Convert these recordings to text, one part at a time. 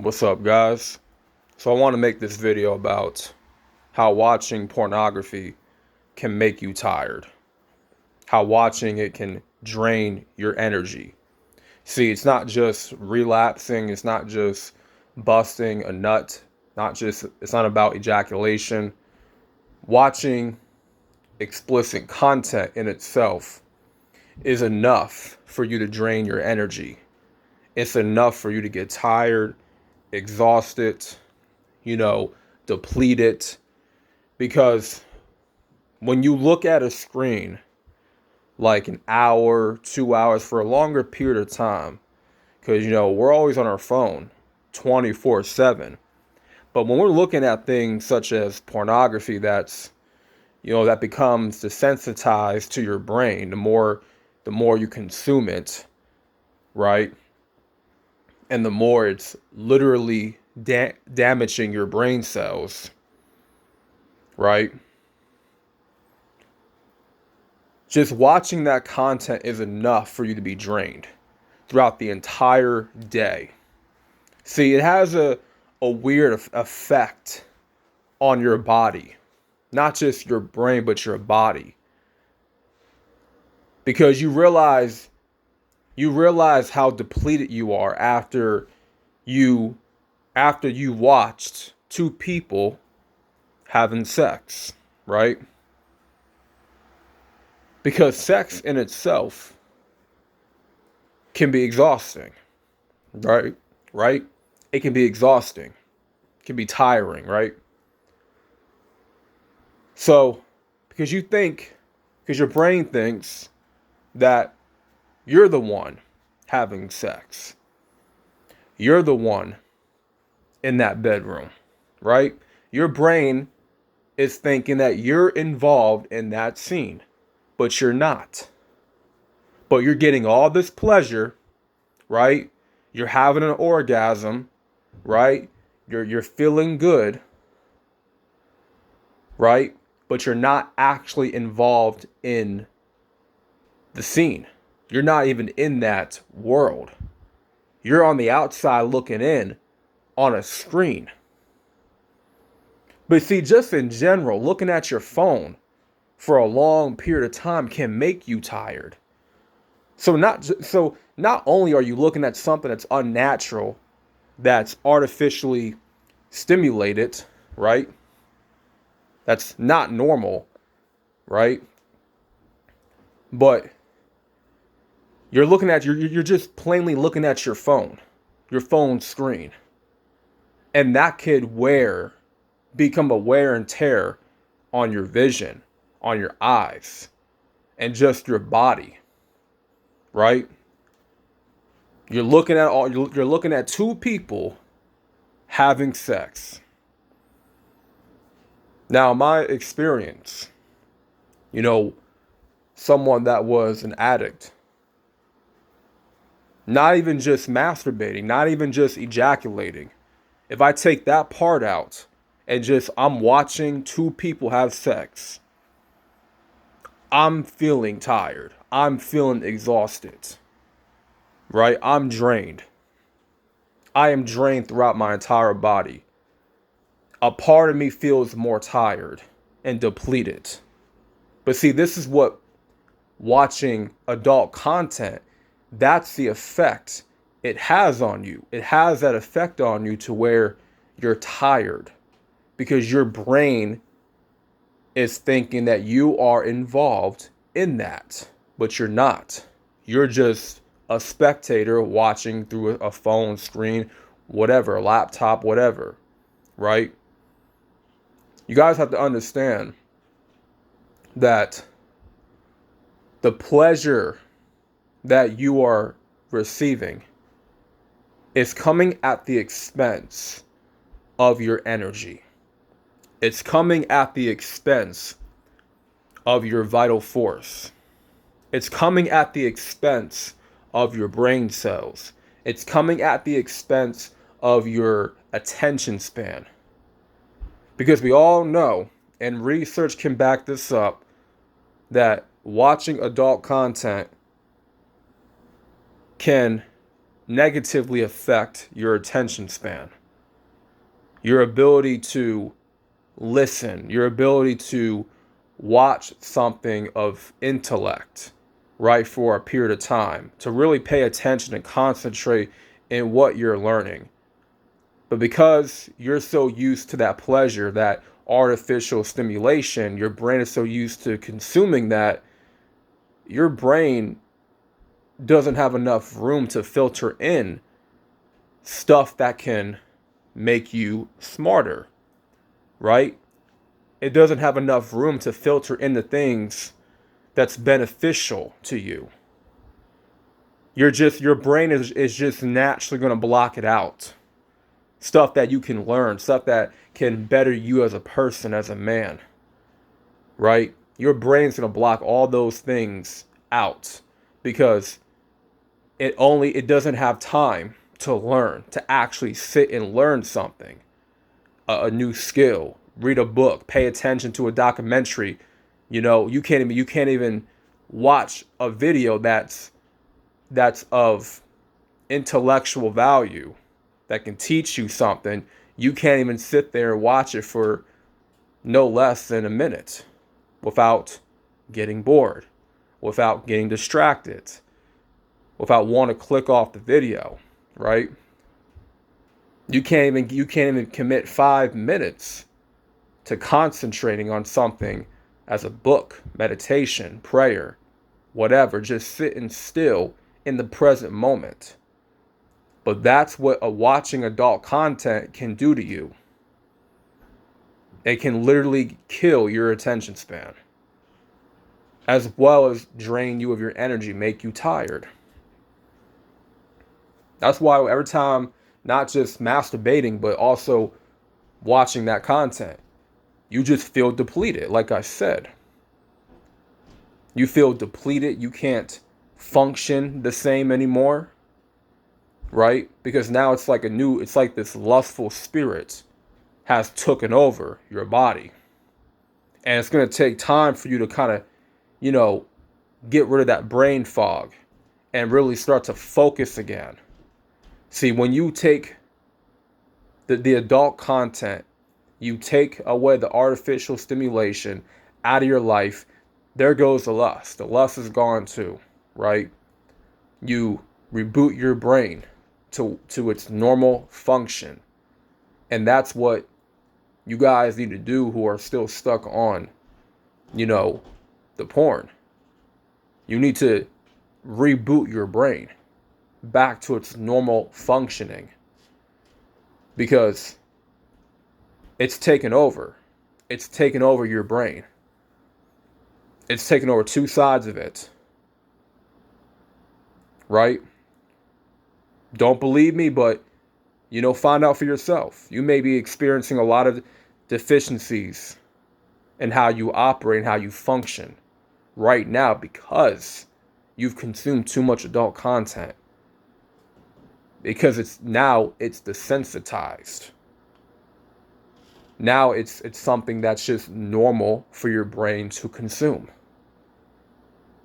What's up, guys? So I want to make this video about how watching pornography can make you tired. How watching it can drain your energy. See, it's not just relapsing, it's not just busting a nut, it's not about ejaculation. Watching explicit content in itself is enough for you to drain your energy. It's enough for you to get tired, exhausted, you know, depleted. Because when you look at a screen like an hour, 2 hours for a longer period of time, because, we're always on our phone 24/7. But when we're looking at things such as pornography, that becomes desensitized to your brain, the more you consume it, right? And the more it's literally damaging your brain cells, right? Just watching that content is enough for you to be drained throughout the entire day. See, it has a weird effect on your body, not just your brain, but your body. Because you realize how depleted you are you after you watched two people having sex, right? Because sex in itself can be exhausting, right? Right? It can be exhausting. It can be tiring, right? So, because your brain thinks that you're the one having sex. You're the one in that bedroom, right? Your brain is thinking that you're involved in that scene, but you're not. But you're getting all this pleasure, right? You're having an orgasm, right? You're feeling good, right? But you're not actually involved in the scene. You're not even in that world. You're on the outside looking in on a screen. But see, just in general, looking at your phone for a long period of time can make you tired. So not only are you looking at something that's unnatural, that's artificially stimulated, right? That's not normal, right? But you're just plainly looking at your phone screen. And that could become a wear and tear on your vision, on your eyes, and just your body, right? You're looking at two people having sex. Now, my experience, you know, someone that was an addict, not even just masturbating, not even just ejaculating. If I take that part out and just I'm watching two people have sex, I'm feeling tired. I'm feeling exhausted, right? I'm drained. I am drained throughout my entire body. A part of me feels more tired and depleted. But see, this is what watching adult content, that's the effect it has on you. It has that effect on you to where you're tired because your brain is thinking that you are involved in that, but you're not. You're just a spectator watching through a phone screen, whatever, a laptop, whatever, right? You guys have to understand that the pleasure that you are receiving is coming at the expense of your energy. It's coming at the expense of your vital force. It's coming at the expense of your brain cells. It's coming at the expense of your attention span. Because we all know, and research can back this up, that watching adult content can negatively affect your attention span, your ability to listen, your ability to watch something of intellect, right, for a period of time, to really pay attention and concentrate in what you're learning. But because you're so used to that pleasure, that artificial stimulation, your brain is so used to consuming that, your brain doesn't have enough room to filter in stuff that can make you smarter, right? It doesn't have enough room to filter in the things that's beneficial to you. Your brain is just naturally going to block it out. Stuff that you can learn, stuff that can better you as a person, as a man, right? Your brain's going to block all those things out because it doesn't have time to learn, to actually sit and learn something, a new skill, read a book, pay attention to a documentary. You can't even watch a video that's of intellectual value, that can teach you something. You can't even sit there and watch it for no less than a minute without getting bored, without getting distracted, without wanting to click off the video, right? You can't even commit 5 minutes to concentrating on something as a book, meditation, prayer, whatever, just sitting still in the present moment. But that's what watching adult content can do to you. It can literally kill your attention span, as well as drain you of your energy, make you tired. That's why every time, not just masturbating, but also watching that content, you just feel depleted. Like I said, you feel depleted. You can't function the same anymore, right? Because now it's like this lustful spirit has taken over your body. And it's going to take time for you to kind of, get rid of that brain fog and really start to focus again. See, when you take the adult content, you take away the artificial stimulation out of your life, there goes the lust. The lust is gone too, right? You reboot your brain to its normal function. And that's what you guys need to do who are still stuck on, the porn. You need to reboot your brain back to its normal functioning because it's taken over. It's taken over your brain. It's taken over two sides of it. Right? Don't believe me, but find out for yourself. You may be experiencing a lot of deficiencies in how you operate and how you function right now because you've consumed too much adult content. Because it's desensitized. Now it's something that's just normal for your brain to consume.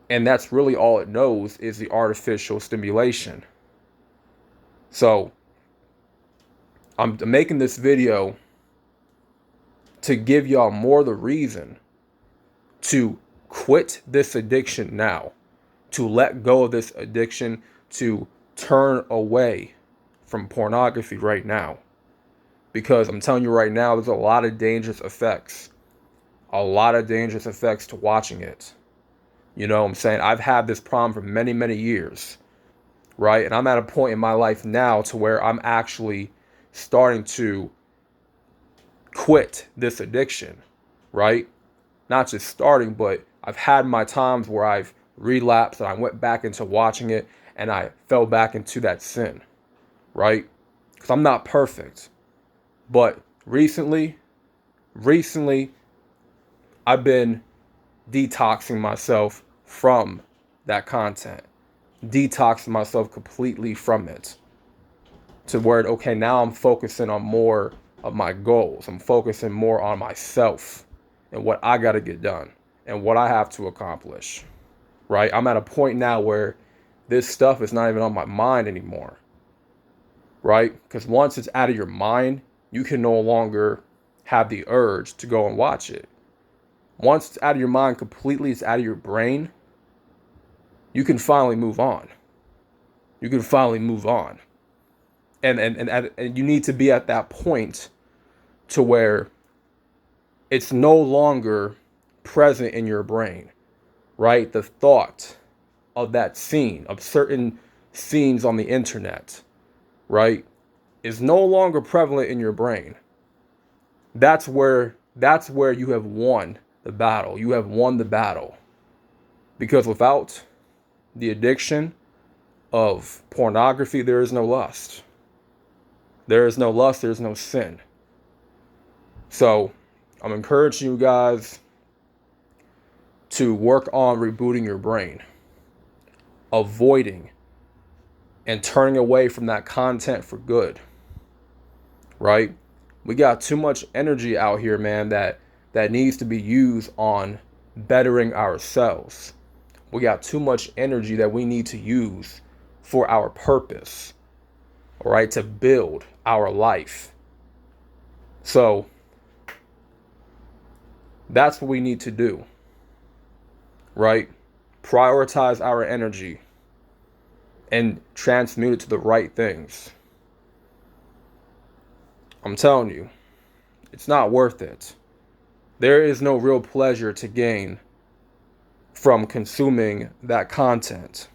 And that's really all it knows is the artificial stimulation. So I'm making this video to give y'all more the reason to quit this addiction now, to let go of this addiction, to turn away from pornography right now. Because I'm telling you right now, there's a lot of dangerous effects. A lot of dangerous effects to watching it. You know what I'm saying? I've had this problem for many, many years. Right? And I'm at a point in my life now to where I'm actually starting to quit this addiction. Right? Not just starting, but I've had my times where I've relapsed and I went back into watching it and I fell back into that sin. Right? Because I'm not perfect. But recently, I've been detoxing myself from that content. Detoxing myself completely from it. To where, okay, now I'm focusing on more of my goals. I'm focusing more on myself and what I got to get done and what I have to accomplish. Right? I'm at a point now where this stuff is not even on my mind anymore. right? Because once it's out of your mind, you can no longer have the urge to go and watch it. Once it's out of your mind completely, it's out of your brain, you can finally move on. You can finally move on. And you need to be at that point to where it's no longer present in your brain, right? The thought of that scene, of certain scenes on the internet, right, is no longer prevalent in your brain. That's where you have won the battle. You have won the battle. Because without the addiction of pornography, there is no lust. There is no lust, there's no sin. So I'm encouraging you guys to work on rebooting your brain, avoiding and turning away from that content for good, right? We got too much energy out here, man, that needs to be used on bettering ourselves. We got too much energy that we need to use for our purpose, all right, to build our life. So that's what we need to do, right? Prioritize our energy and transmute it to the right things. I'm telling you, it's not worth it. There is no real pleasure to gain from consuming that content.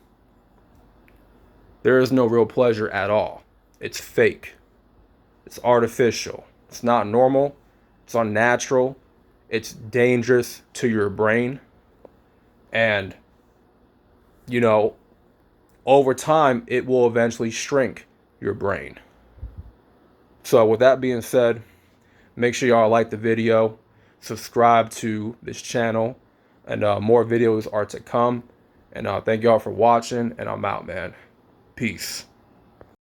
There is no real pleasure at all. It's fake. It's artificial. It's not normal. It's unnatural. It's dangerous to your brain. And, you know, over time, it will eventually shrink your brain. So with that being said, make sure y'all like the video, subscribe to this channel, and more videos are to come. And thank y'all for watching, and I'm out, man. Peace.